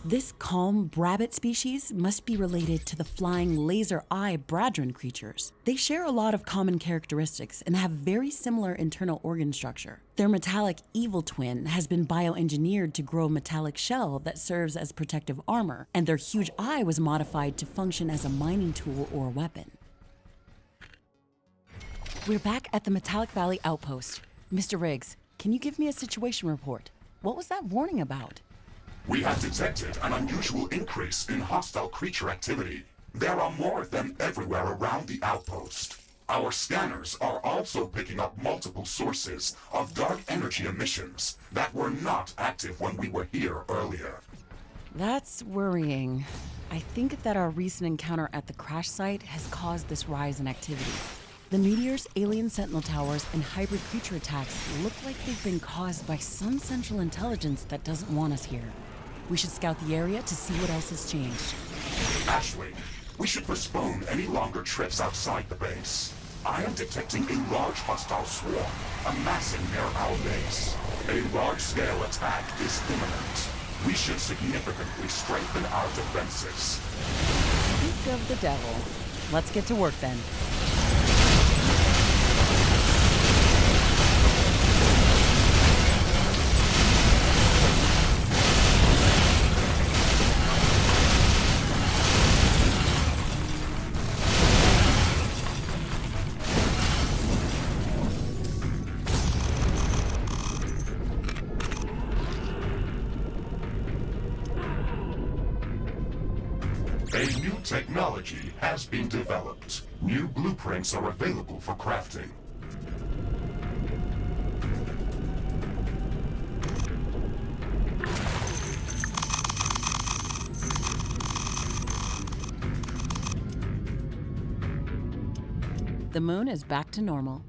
This calm rabbit species must be related to the flying laser eye bradron creatures. They share a lot of common characteristics and have very similar internal organ structure. Their metallic evil twin has been bioengineered to grow a metallic shell that serves as protective armor, and their huge eye was modified to function as a mining tool or weapon. We're back at the Metallic Valley outpost. Mr. Riggs, can you give me a situation report? What was that warning about? We have detected an unusual increase in hostile creature activity. There are more of them everywhere around the outpost. Our scanners are also picking up multiple sources of dark energy emissions that were not active when we were here earlier. That's worrying. I think that our recent encounter at the crash site has caused this rise in activity. The meteors, alien sentinel towers, and hybrid creature attacks look like they've been caused by some central intelligence that doesn't want us here. We should scout the area to see what else has changed. Ashley, we should postpone any longer trips outside the base. I am detecting a large hostile swarm amassing near our base. A large-scale attack is imminent. We should significantly strengthen our defenses. Speak of the devil. Let's get to work then. A new technology has been developed. New blueprints are available for crafting. The moon is back to normal.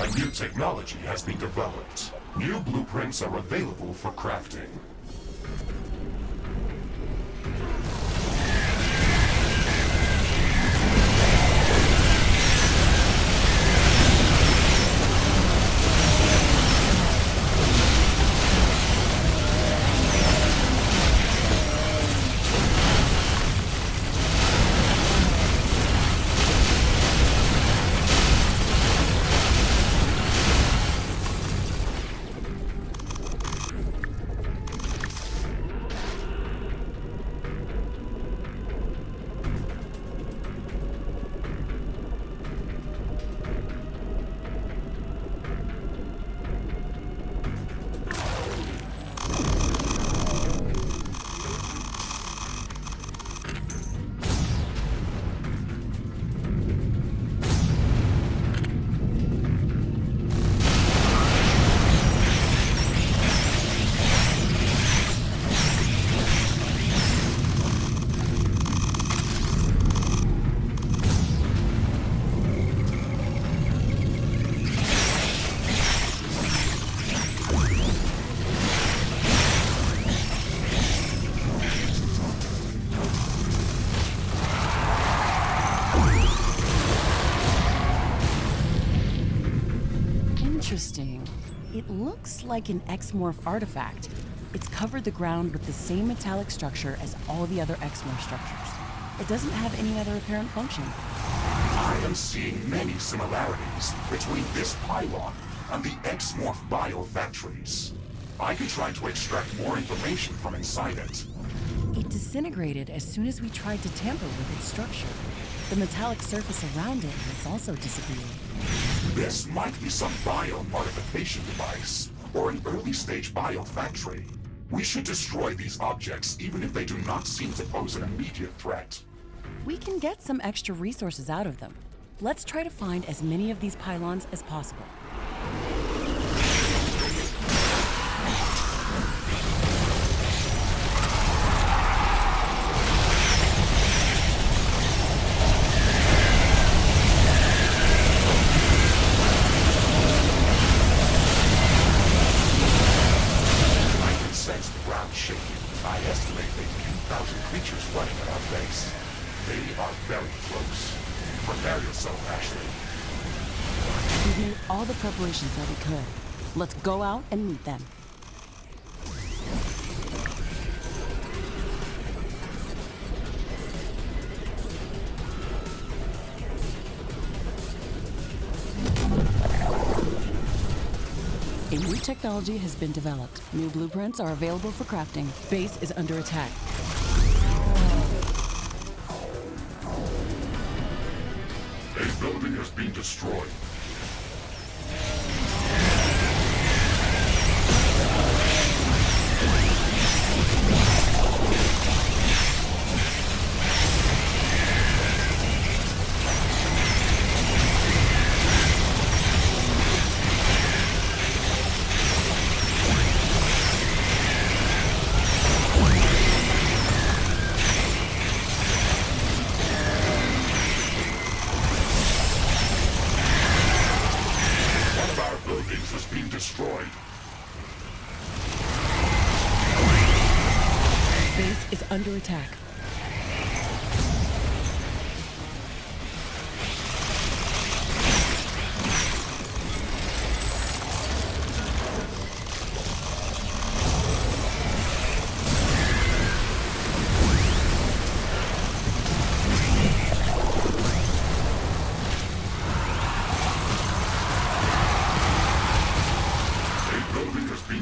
A new technology has been developed. New blueprints are available for crafting. looks like an X-Morph artifact. It's covered the ground with the same metallic structure as all the other X-Morph structures. It doesn't have any other apparent function. I am seeing many similarities between this pylon and the X-Morph biofactories. I could try to extract more information from inside it. It disintegrated as soon as we tried to tamper with its structure. The metallic surface around it has also disappeared. This might be some biomodification device, or an early-stage biofactory. We should destroy these objects even if they do not seem to pose an immediate threat. We can get some extra resources out of them. Let's try to find as many of these pylons as possible. I estimate a few thousand creatures running at our base. They are very close. Prepare yourself, Ashley. We've made all the preparations that we could. Let's go out and meet them. A new technology has been developed. New blueprints are available for crafting. Base is under attack. A building has been destroyed. Destroyed. Base is under attack.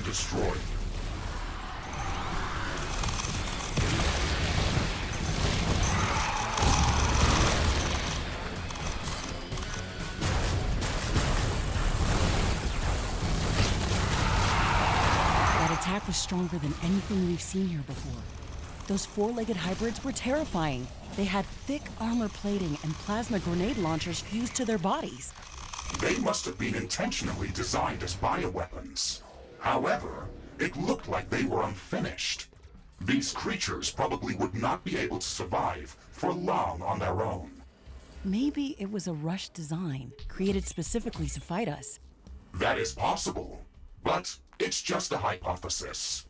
Destroyed. That attack was stronger than anything we've seen here before. Those four-legged hybrids were terrifying. They had thick armor plating and plasma grenade launchers fused to their bodies. They must have been intentionally designed as bioweapons. However, it looked like they were unfinished. These creatures probably would not be able to survive for long on their own. Maybe it was a rushed design, created specifically to fight us. That is possible, but it's just a hypothesis.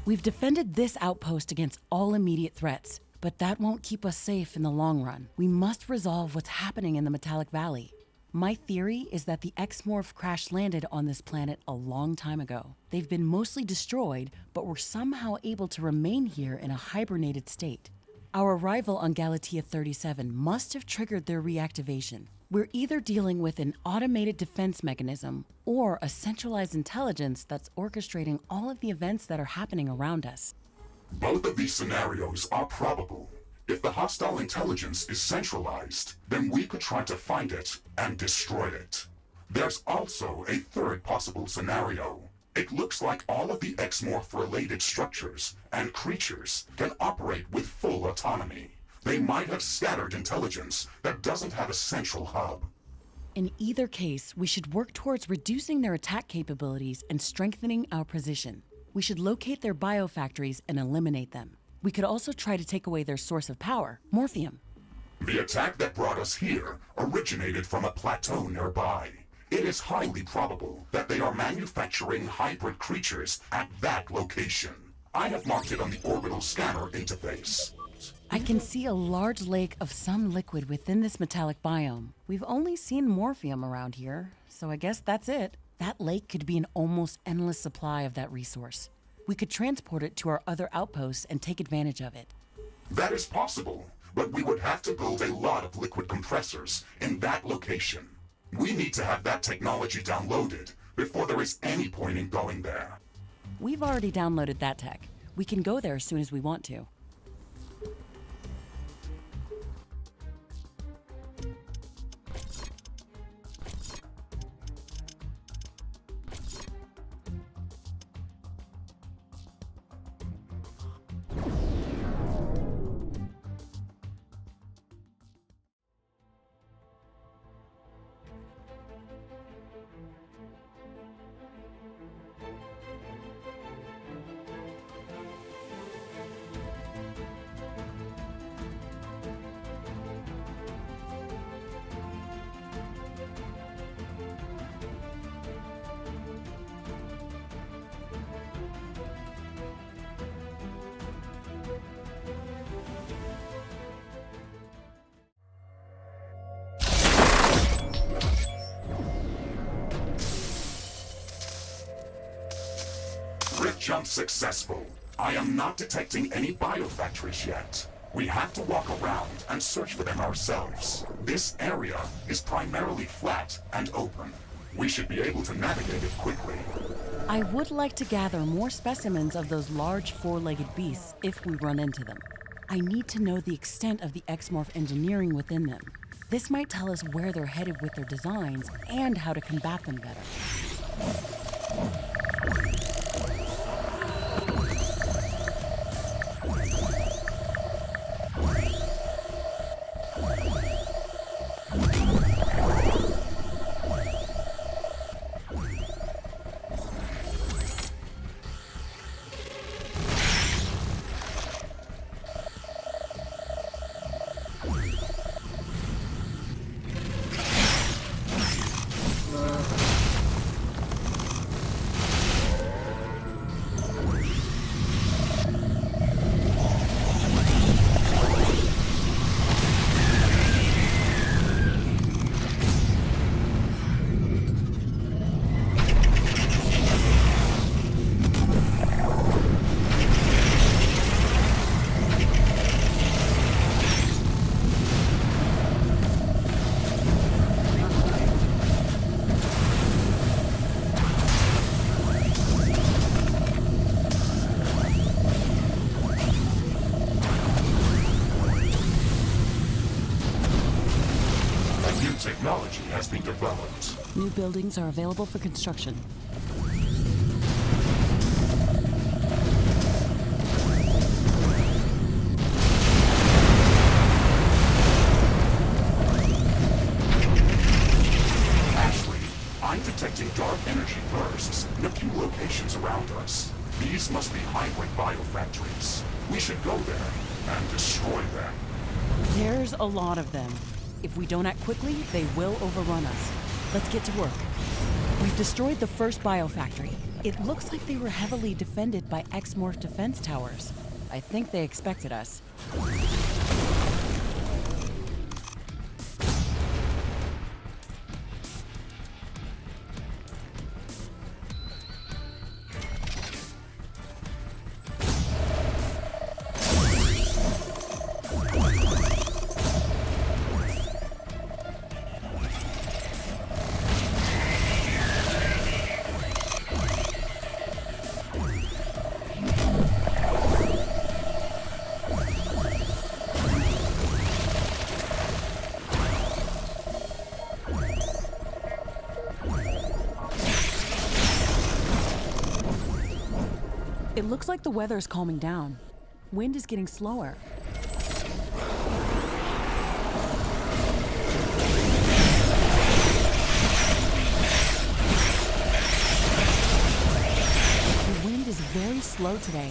We've defended this outpost against all immediate threats, but that won't keep us safe in the long run. We must resolve what's happening in the Metallic Valley. My theory is that the X-Morph crash landed on this planet a long time ago. They've been mostly destroyed, but were somehow able to remain here in a hibernated state. Our arrival on Galatea 37 must have triggered their reactivation. We're either dealing with an automated defense mechanism or a centralized intelligence that's orchestrating all of the events that are happening around us. Both of these scenarios are probable. If the hostile intelligence is centralized, then we could try to find it and destroy it. There's also a third possible scenario. It looks like all of the X-Morph-related structures and creatures can operate with full autonomy. They might have scattered intelligence that doesn't have a central hub. In either case, we should work towards reducing their attack capabilities and strengthening our position. We should locate their biofactories and eliminate them. We could also try to take away their source of power, Morphium. The attack that brought us here originated from a plateau nearby. It is highly probable that they are manufacturing hybrid creatures at that location. I have marked it on the orbital scanner interface. I can see a large lake of some liquid within this metallic biome. We've only seen Morphium around here, so I guess that's it. That lake could be an almost endless supply of that resource. We could transport it to our other outposts and take advantage of it. That is possible, but we would have to build a lot of liquid compressors in that location. We need to have that technology downloaded before there is any point in going there. We've already downloaded that tech. We can go there as soon as we want to. Rift jump successful. I am not detecting any biofactories yet. We have to walk around and search for them ourselves. This area is primarily flat and open. We should be able to navigate it quickly. I would like to gather more specimens of those large four-legged beasts if we run into them. I need to know the extent of the X-Morph engineering within them. This might tell us where they're headed with their designs and how to combat them better. Technology has been developed. New buildings are available for construction. Ashley, I'm detecting dark energy bursts in a few locations around us. These must be hybrid biofactories. We should go there and destroy them. There's a lot of them. If we don't act quickly, they will overrun us. Let's get to work. We've destroyed the first biofactory. It looks like they were heavily defended by X-Morph defense towers. I think they expected us. It looks like the weather is calming down. Wind is getting slower. The wind is very slow today.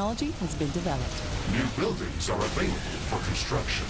technology has been developed. New buildings are available for construction.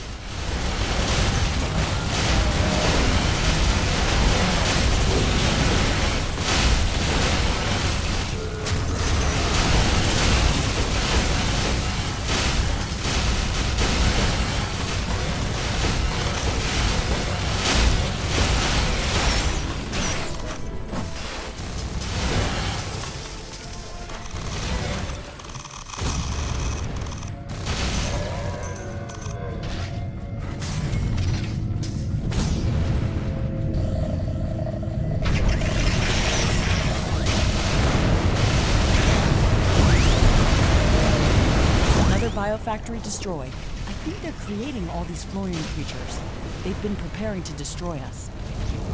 Biofactory destroyed. I think they're creating all these Florian creatures. They've been preparing to destroy us.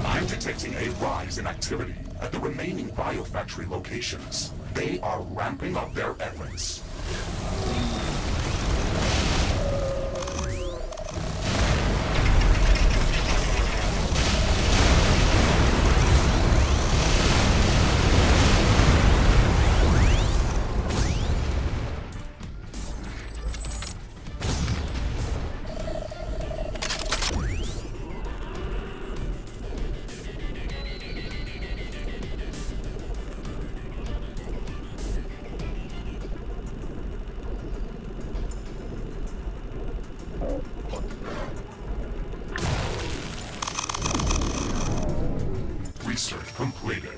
I'm detecting a rise in activity at the remaining biofactory locations. They are ramping up their efforts. Research completed.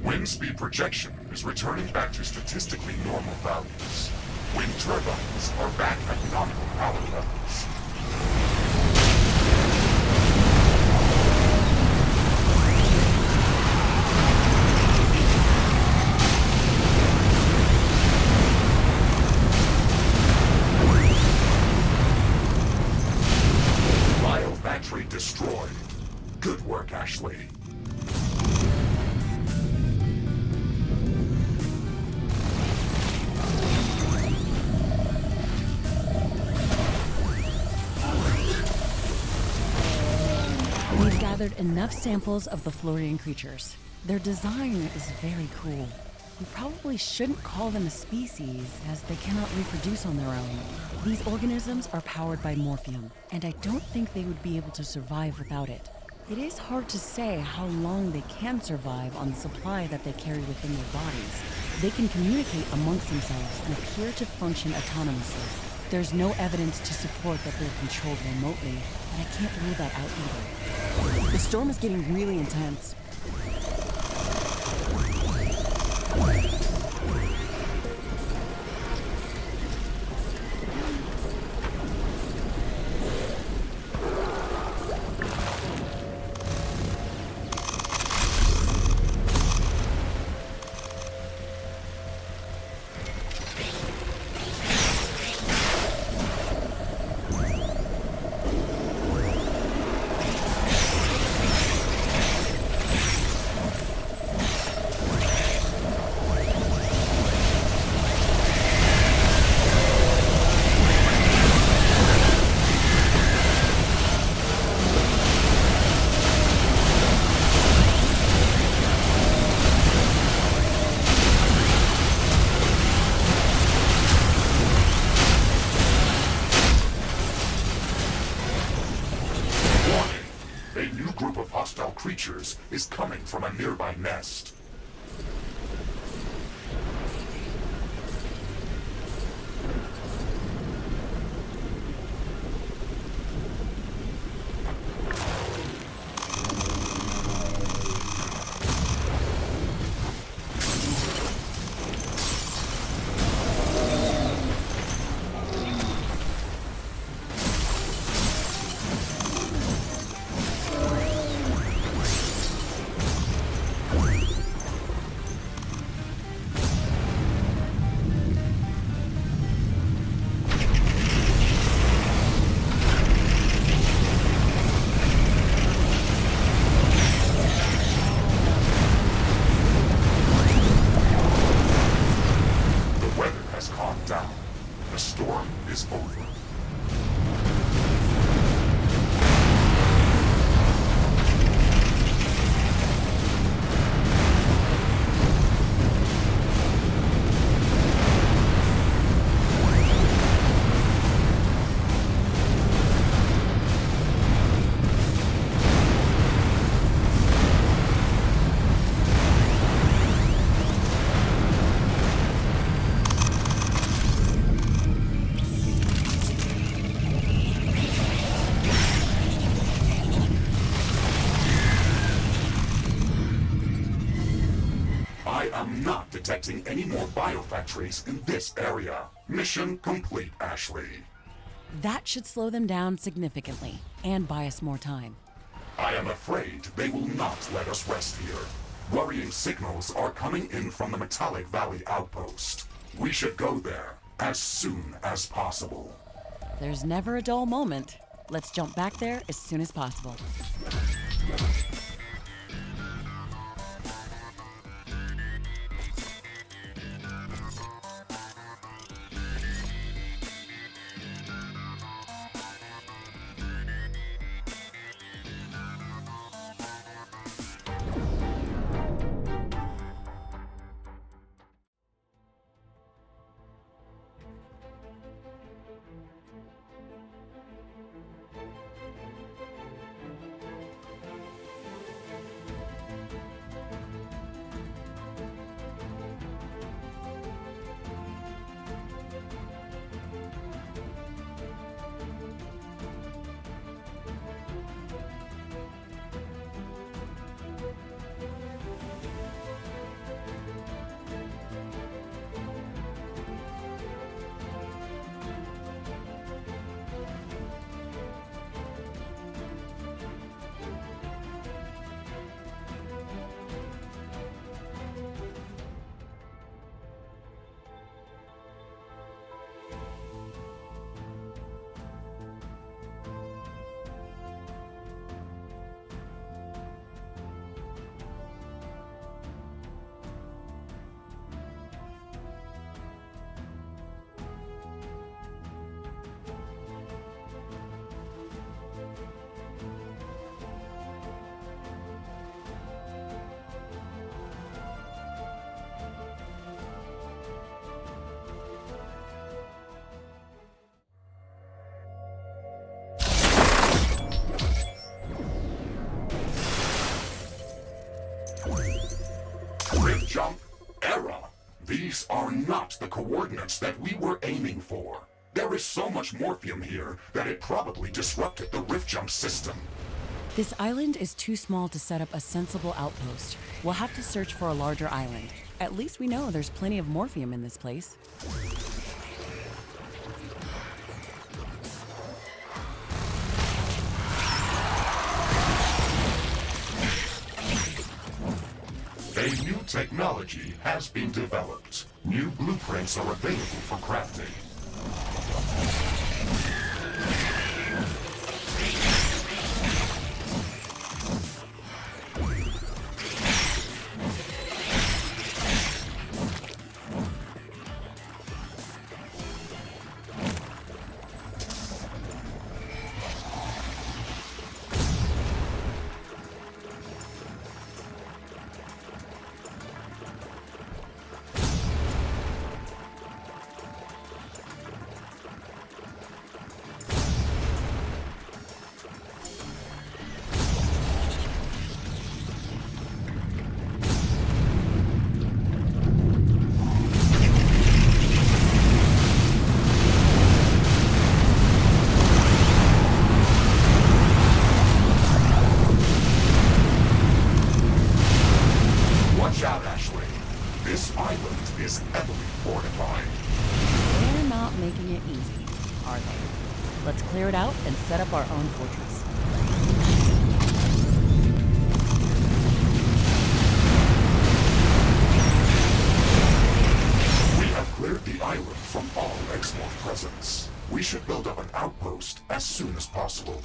Wind speed projection is returning back to statistically normal values. Wind turbines are back at nominal power levels. Biofactory destroyed. Good work, Ashley. We've gathered enough samples of the Florian creatures. Their design is very cool. We probably shouldn't call them a species, as they cannot reproduce on their own. These organisms are powered by Morphium, and I don't think they would be able to survive without it. It is hard to say how long they can survive on the supply that they carry within their bodies. They can communicate amongst themselves and appear to function autonomously. There's no evidence to support that they're controlled remotely, and I can't rule that out either. The storm is getting really intense. Creatures is coming from a nearby nest. down. The storm is over. I'm not detecting any more biofactories in this area. Mission complete, Ashley. That should slow them down significantly and buy us more time. I am afraid they will not let us rest here. Worrying signals are coming in from the Metallic Valley outpost. We should go there as soon as possible. There's never a dull moment. Let's jump back there as soon as possible. Jump error. These are not the coordinates that we were aiming for. There is so much Morphium here that it probably disrupted the rift jump system. This island is too small to set up a sensible outpost. We'll have to search for a larger island. At least we know there's plenty of Morphium in this place. A new technology has been developed. New blueprints are available for crafting. Let's clear it out and set up our own fortress. We have cleared the island from all Exmorph presence. We should build up an outpost as soon as possible.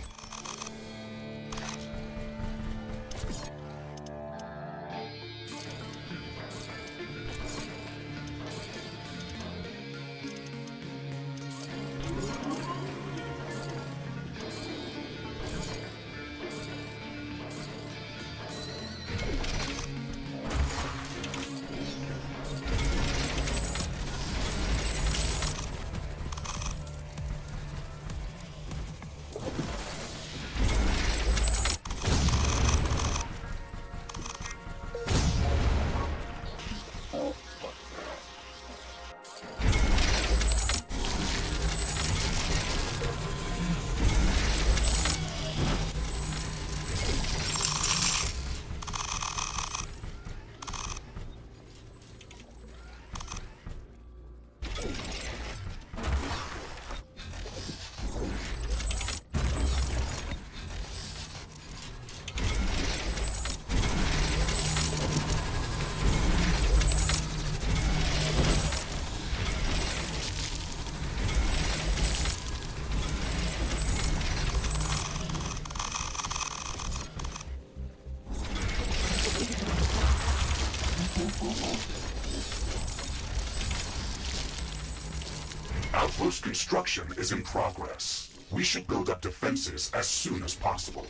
Outpost construction is in progress. We should build up defenses as soon as possible.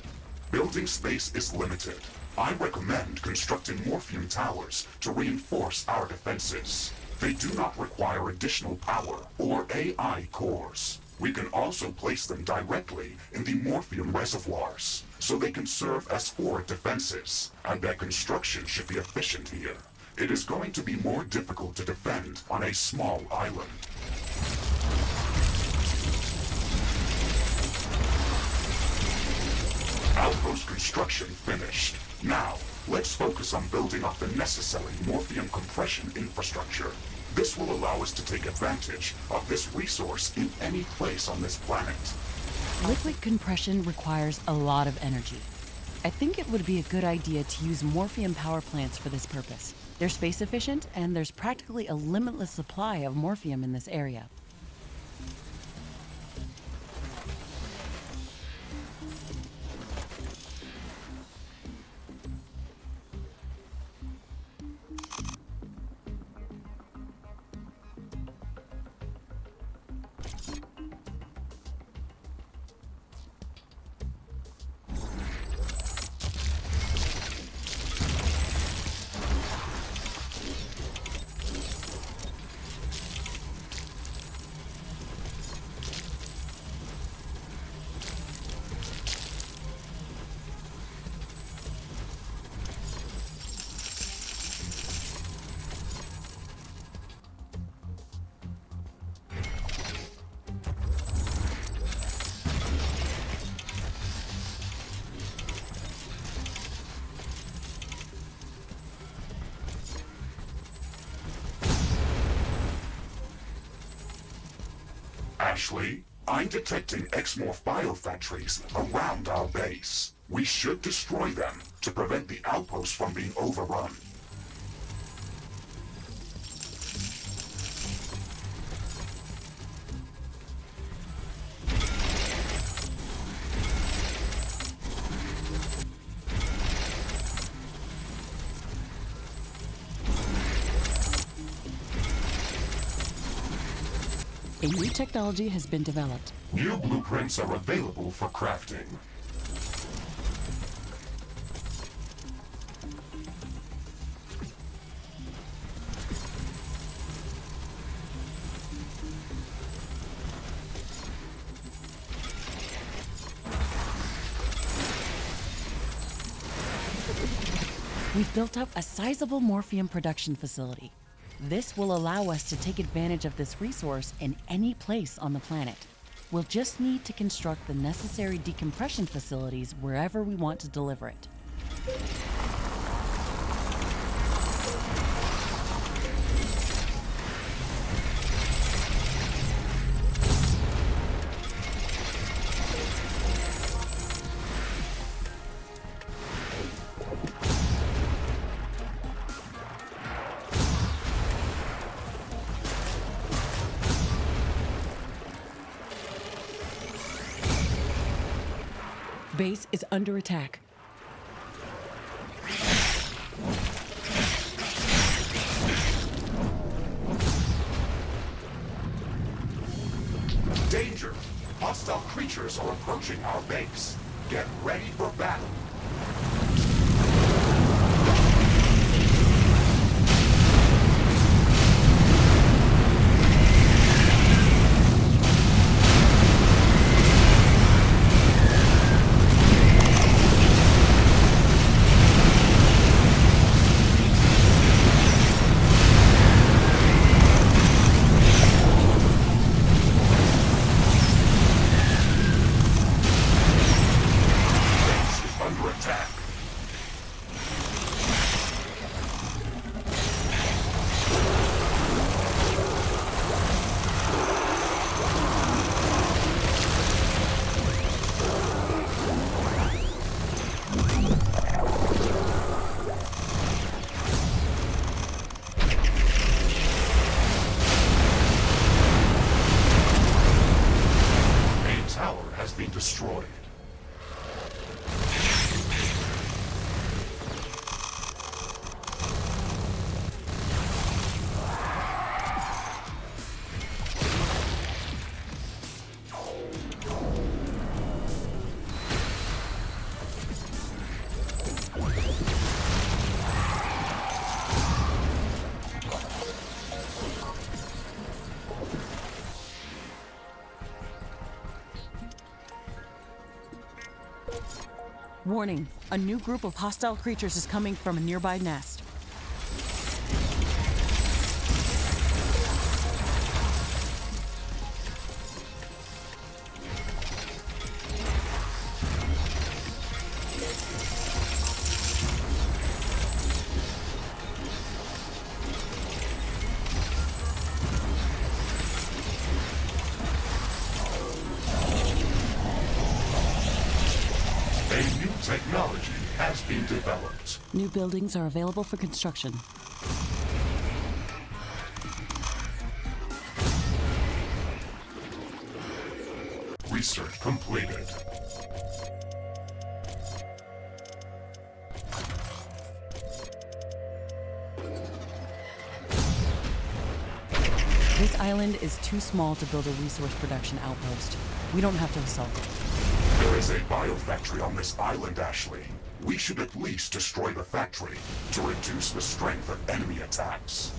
Building space is limited. I recommend constructing Morphium towers to reinforce our defenses. They do not require additional power or AI cores. We can also place them directly in the Morphium reservoirs, so they can serve as forward defenses, and their construction should be efficient here. It is going to be more difficult to defend on a small island. Outpost construction finished. Now, let's focus on building up the necessary Morphium compression infrastructure. This will allow us to take advantage of this resource in any place on this planet. Liquid compression requires a lot of energy. I think it would be a good idea to use Morphium power plants for this purpose. They're space efficient, and there's practically a limitless supply of Morphium in this area. Ashley, I'm detecting Exmorph biofactories around our base. We should destroy them to prevent the outpost from being overrun. A new technology has been developed. New blueprints are available for crafting. We've built up a sizable Morphium production facility. This will allow us to take advantage of this resource in any place on the planet. We'll just need to construct the necessary decompression facilities wherever we want to deliver it. Base is under attack. Danger! Hostile creatures are approaching our base. Get ready for battle. Under attack. Warning, a new group of hostile creatures is coming from a nearby nest. Technology has been developed. New buildings are available for construction. Research completed. This island is too small to build a resource production outpost. We don't have to assault it. There is a biofactory on this island, Ashley. We should at least destroy the factory to reduce the strength of enemy attacks.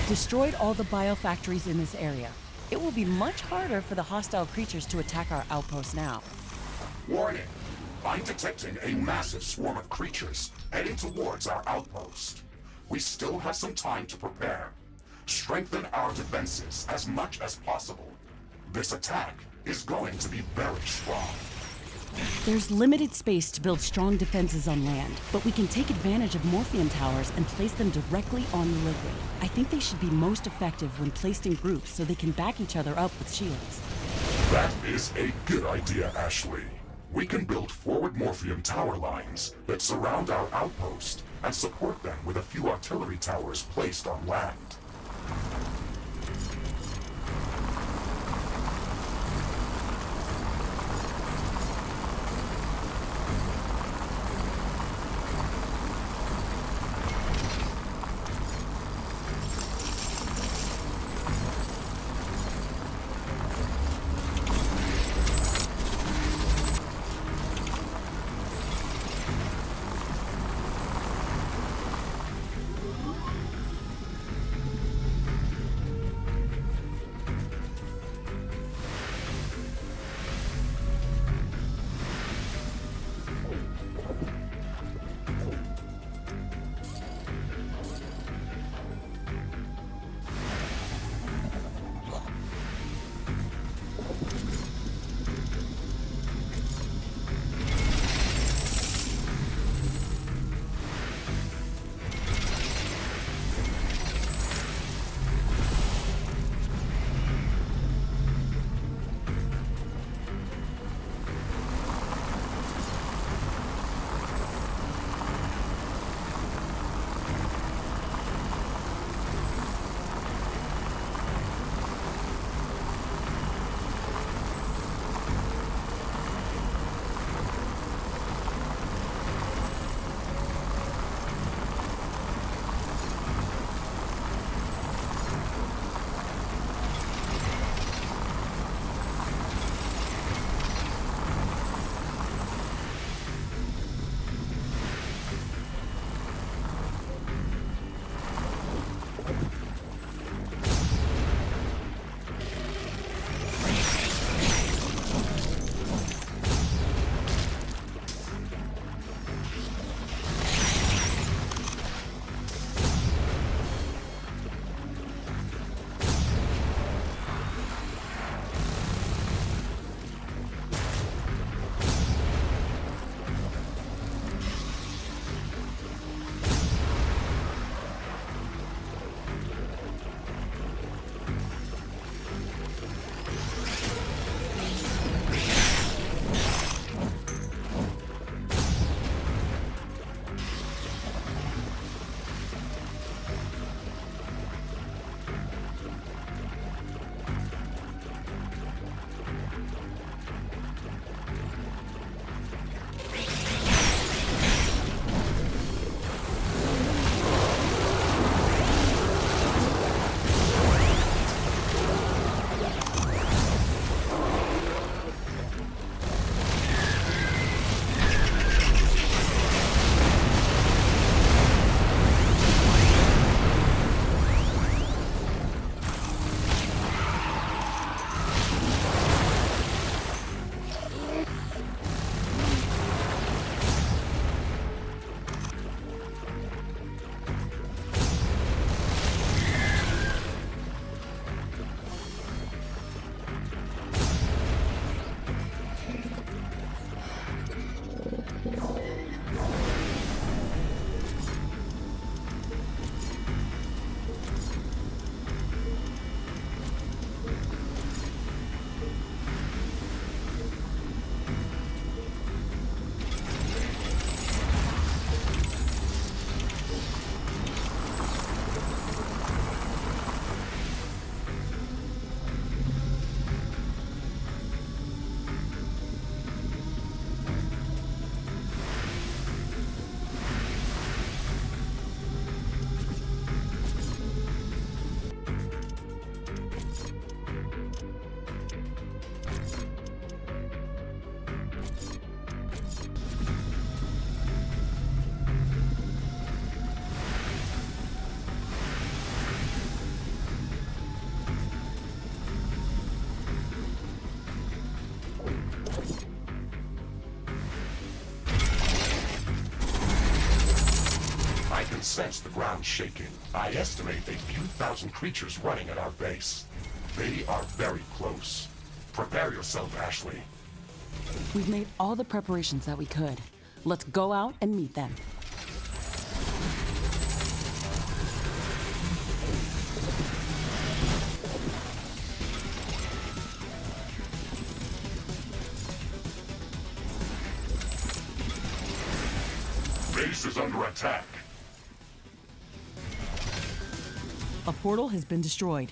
Destroyed all the biofactories in this area. It will be much harder for the hostile creatures to attack our outpost now. Warning! I'm detecting a massive swarm of creatures heading towards our outpost. We still have some time to prepare. Strengthen our defenses as much as possible. This attack is going to be very strong. There's limited space to build strong defenses on land, but we can take advantage of Morphium towers and place them directly on the liquid. I think they should be most effective when placed in groups so they can back each other up with shields. That is a good idea, Ashley. We can build forward Morphium tower lines that surround our outpost and support them with a few artillery towers placed on land. sense the ground shaking. I estimate a few thousand creatures running at our base. They are very close. Prepare yourself, Ashley. We've made all the preparations that we could. Let's go out and meet them. Base is under attack. A portal has been destroyed.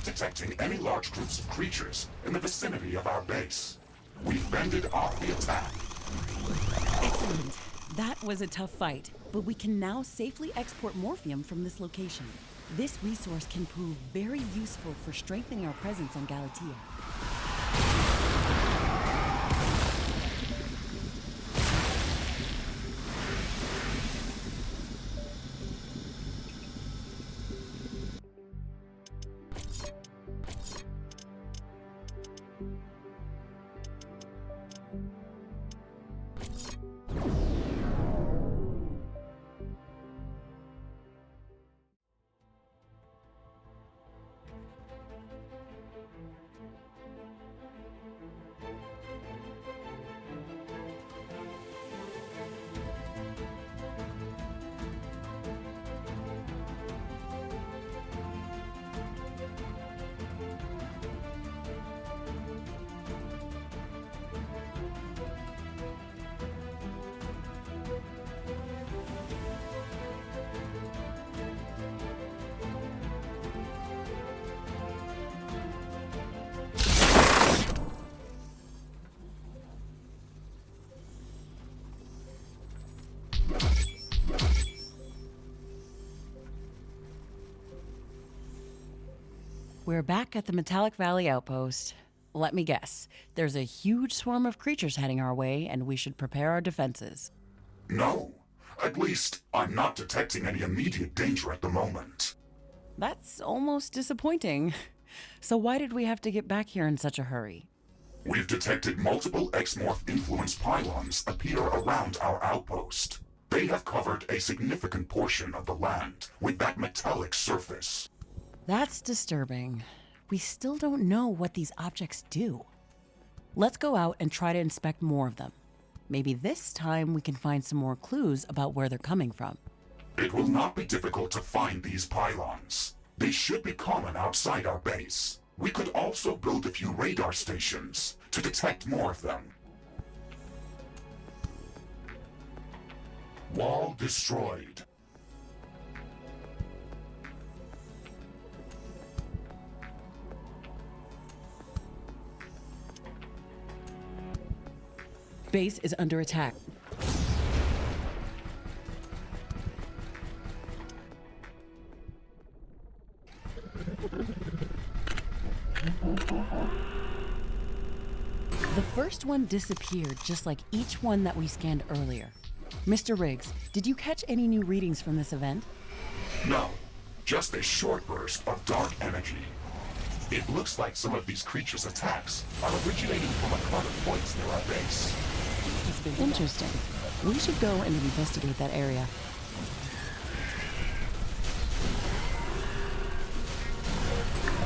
Detecting any large groups of creatures in the vicinity of our base. We've fended off the attack. Excellent. That was a tough fight, but we can now safely export Morphium from this location. This resource can prove very useful for strengthening our presence on Galatea. We're back at the Metallic Valley outpost. Let me guess. There's a huge swarm of creatures heading our way, and we should prepare our defenses. No. At least, I'm not detecting any immediate danger at the moment. That's almost disappointing. So why did we have to get back here in such a hurry? We've detected multiple X-Morph-influenced pylons appear around our outpost. They have covered a significant portion of the land with that metallic surface. That's disturbing. We still don't know what these objects do. Let's go out and try to inspect more of them. Maybe this time we can find some more clues about where they're coming from. It will not be difficult to find these pylons. They should be common outside our base. We could also build a few radar stations to detect more of them. Wall destroyed. Base is under attack. The first one disappeared just like each one that we scanned earlier. Mr. Riggs, did you catch any new readings from this event? No. just a short burst of dark energy. It looks like some of these creatures' attacks are originating from a clutter of points near our base. Interesting. We should go and investigate that area.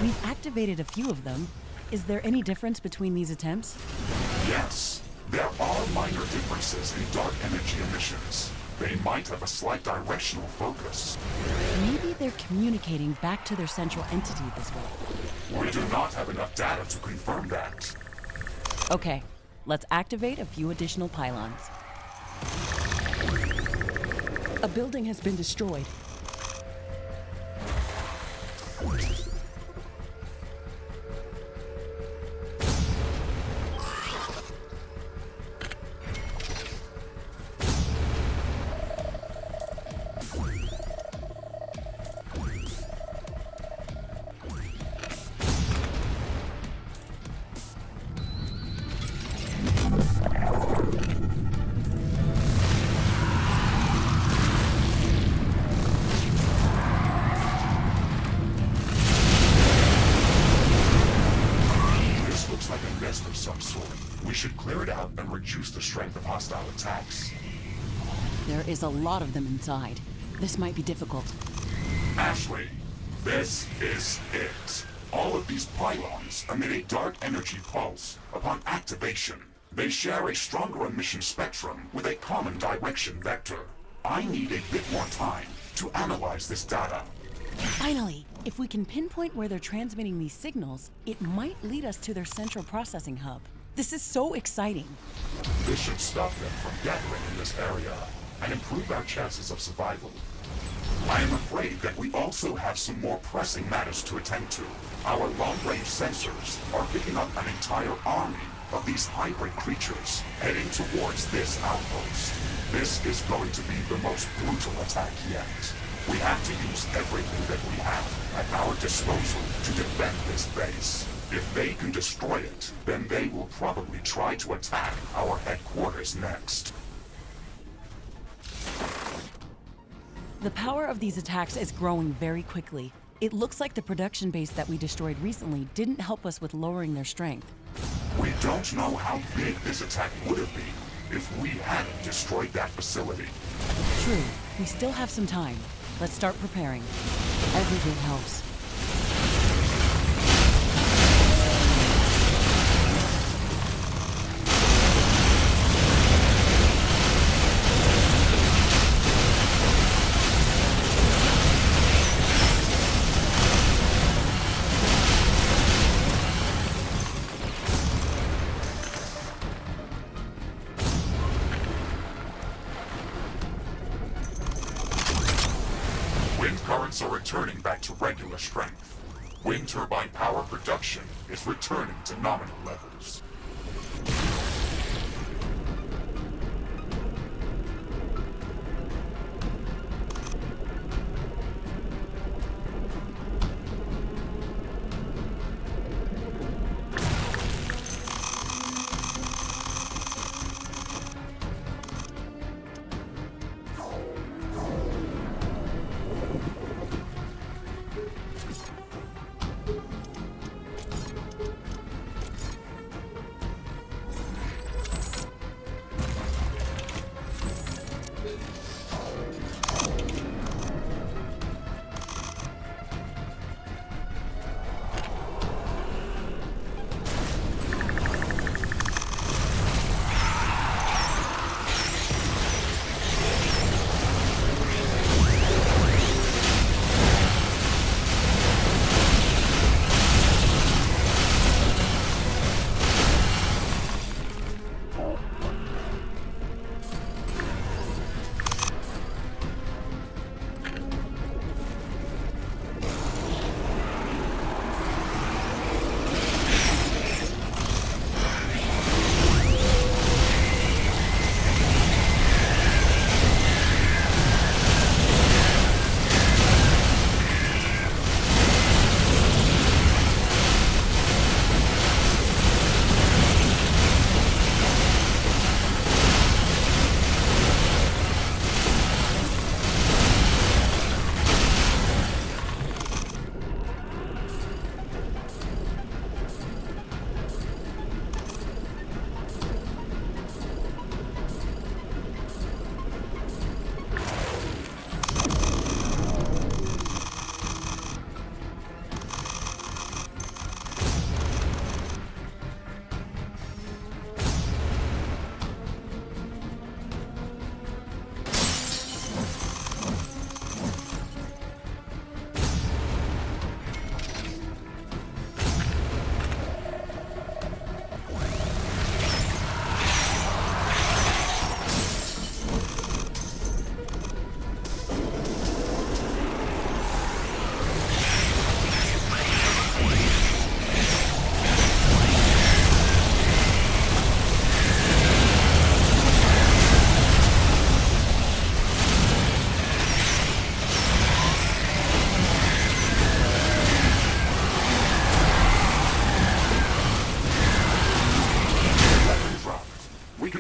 We've activated a few of them. Is there any difference between these attempts? Yes, there are minor differences in dark energy emissions. They might have a slight directional focus. Maybe they're communicating back to their central entity this way. We do not have enough data to confirm that. Okay, let's activate a few additional pylons. A building has been destroyed. Of some sort. We should clear it out and reduce the strength of hostile attacks. There is a lot of them inside. This might be difficult. Ashley, this is it. All of these pylons emit a dark energy pulse upon activation. They share a stronger emission spectrum with a common direction vector. I need a bit more time to analyze this data. Finally, if we can pinpoint where they're transmitting these signals, it might lead us to their central processing hub. This is so exciting. This should stop them from gathering in this area and improve our chances of survival. I am afraid that we also have some more pressing matters to attend to. Our long-range sensors are picking up an entire army of these hybrid creatures heading towards this outpost. This is going to be the most brutal attack yet. We have to use everything that we have at our disposal to defend this base. If they can destroy it, then they will probably try to attack our headquarters next. The power of these attacks is growing very quickly. It looks like the production base that we destroyed recently didn't help us with lowering their strength. We don't know how big this attack would have been if we hadn't destroyed that facility. True. We still have some time. Let's start preparing. Everything helps. Wind currents are returning back to regular strength. Wind turbine power production is returning to nominal levels.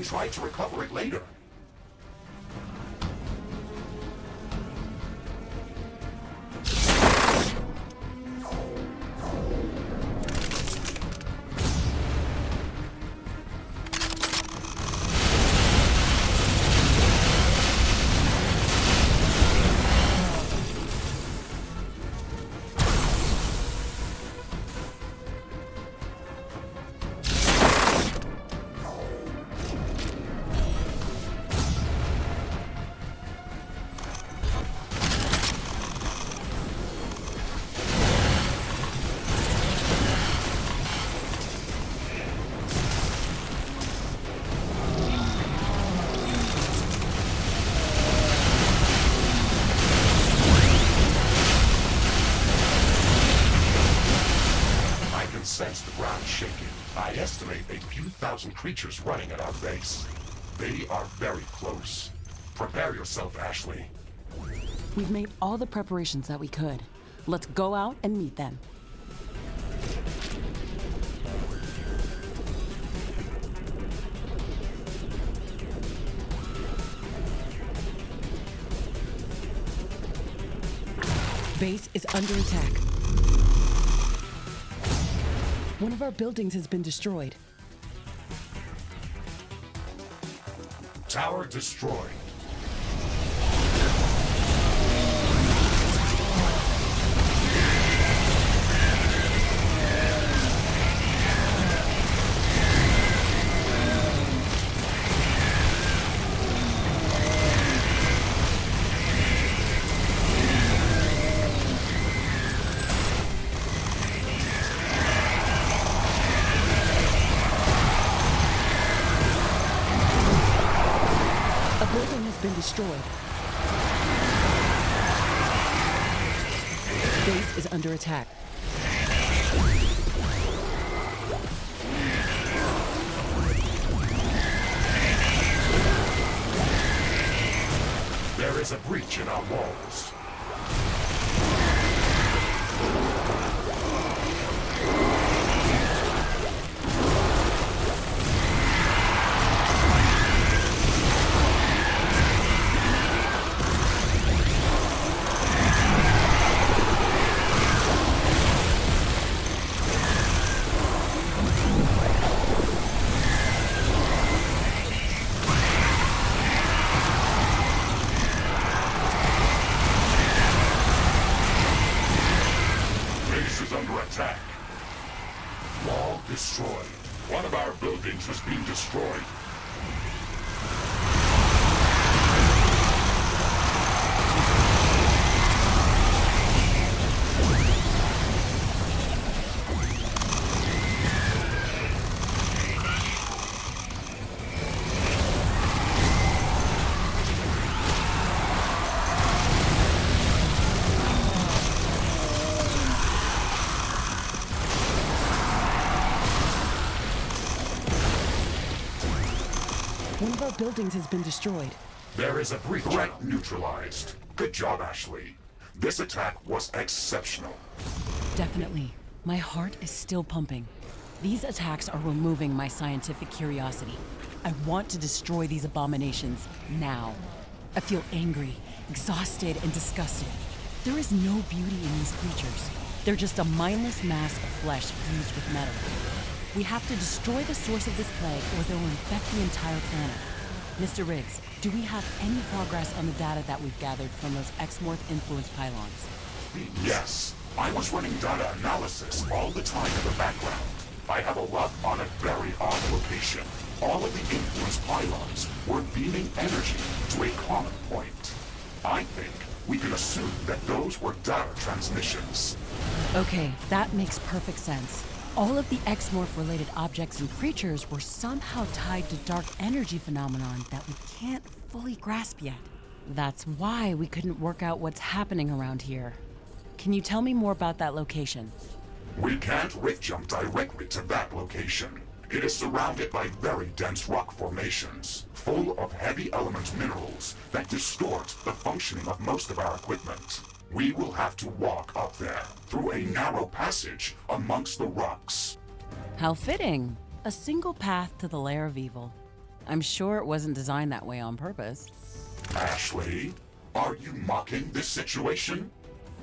try to recover it later. Sense the ground shaking. I estimate a few thousand creatures running at our base. They are very close. Prepare yourself, Ashley. We've made all the preparations that we could. Let's go out and meet them. Base is under attack. One of our buildings has been destroyed. Tower destroyed. Been destroyed. Base is under attack. There is a breach in our walls. Attack. Wall destroyed. One of our buildings has been destroyed. One of our buildings has been destroyed. There is a breach. Threat neutralized. Good job, Ashley. This attack was exceptional. Definitely. My heart is still pumping. These attacks are removing my scientific curiosity. I want to destroy these abominations now. I feel angry, exhausted, and disgusted. There is no beauty in these creatures. They're just a mindless mass of flesh fused with metal. We have to destroy the source of this plague or they will infect the entire planet. Mr. Riggs, do we have any progress on the data that we've gathered from those Exmorph-influenced pylons? Yes. I was running data analysis all the time in the background. I have a lock on a very odd location. All of the influenced pylons were beaming energy to a common point. I think we can assume that those were data transmissions. Okay, that makes perfect sense. All of the Exmorph-related objects and creatures were somehow tied to dark energy phenomenon that we can't fully grasp yet. That's why we couldn't work out what's happening around here. Can you tell me more about that location? We can't rift jump directly to that location. It is surrounded by very dense rock formations, full of heavy element minerals that distort the functioning of most of our equipment. We will have to walk up there, through a narrow passage amongst the rocks. How fitting. A single path to the lair of evil. I'm sure it wasn't designed that way on purpose. Ashley, are you mocking this situation?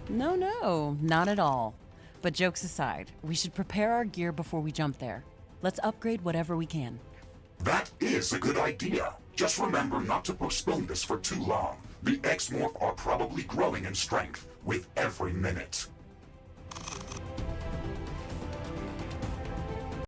No, not at all. But jokes aside, we should prepare our gear before we jump there. Let's upgrade whatever we can. That is a good idea. Just remember not to postpone this for too long. The X-Morph are probably growing in strength with every minute.